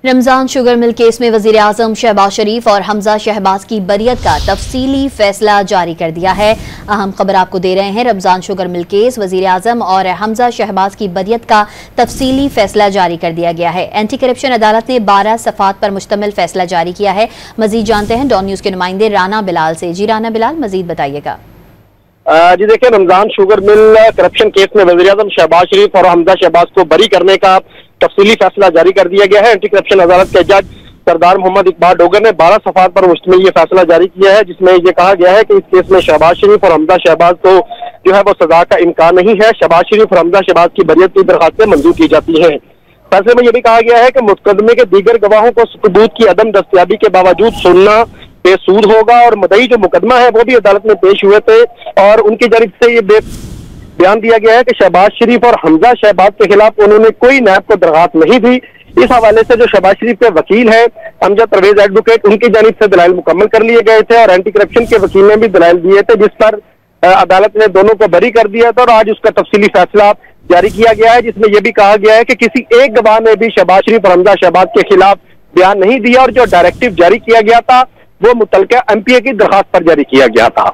Ramzan sugar mill case में वजीर आजम शहबाज शरीफ और हमजा शहबाज की बरियत का तफसीली फैसला जारी कर दिया है। अहम खबर आपको दे रहे हैं। रमजान शुगर मिल केस वजीर आजम और हमजा शहबाज की बरियत का तफसीली फैसला जारी कर दिया गया है। एंटी करप्शन अदालत ने 12 सफ़ात पर मुश्तमिल फैसला जारी किया है। मजीद जानते हैं डॉन न्यूज के नुमाइंदे राना बिलाल से। जी राना बिलाल, मजीद बताइएगा। जी देखिए, Ramzan sugar mill corruption case में वज़ीर आज़म शहबाज शरीफ और हमजा शहबाज को बरी करने का तफसीली फैसला जारी कर दिया गया है। एंटी करप्शन अदालत के जज सरदार मोहम्मद इकबाल डोगर ने 12 सफ़ात पर मुश्तमिल ये फैसला जारी किया है, जिसमें ये कहा गया है कि इस केस में शहबाज शरीफ और हमजा शहबाज को जो है वो सजा का इम्कान नहीं है। शहबाज शरीफ और हमजा शहबाज की बरियत की दरखास्तें मंजूर की जाती हैं। फैसले में यह भी कहा गया है कि मुकदमे के दीगर गवाहों को सबूत की अदम दस्तयाबी के बावजूद सुनना बेसूद होगा और मदई जो मुकदमा है वो भी अदालत में पेश हुए थे और उनकी जानिब से ये बयान दिया गया है कि शहबाज शरीफ और हमजा शहबाज के खिलाफ उन्होंने कोई नैब को दरखास्त नहीं दी। इस हवाले से जो शहबाज शरीफ के वकील है अमजद परवेज एडवोकेट, उनकी जानिब से दलाइल मुकम्मल कर लिए गए थे और एंटी करप्शन के वकील ने भी दलाइल दिए थे, जिस पर अदालत ने दोनों को बरी कर दिया था और आज उसका तफसीली फैसला जारी किया गया है, जिसमें यह भी कहा गया है कि किसी एक गवाह ने भी शहबाज शरीफ और हमजा शहबाज के खिलाफ बयान नहीं दिया और जो डायरेक्टिव जारी किया गया था वो मुतलका MPA की दरखास्त पर जारी किया गया था।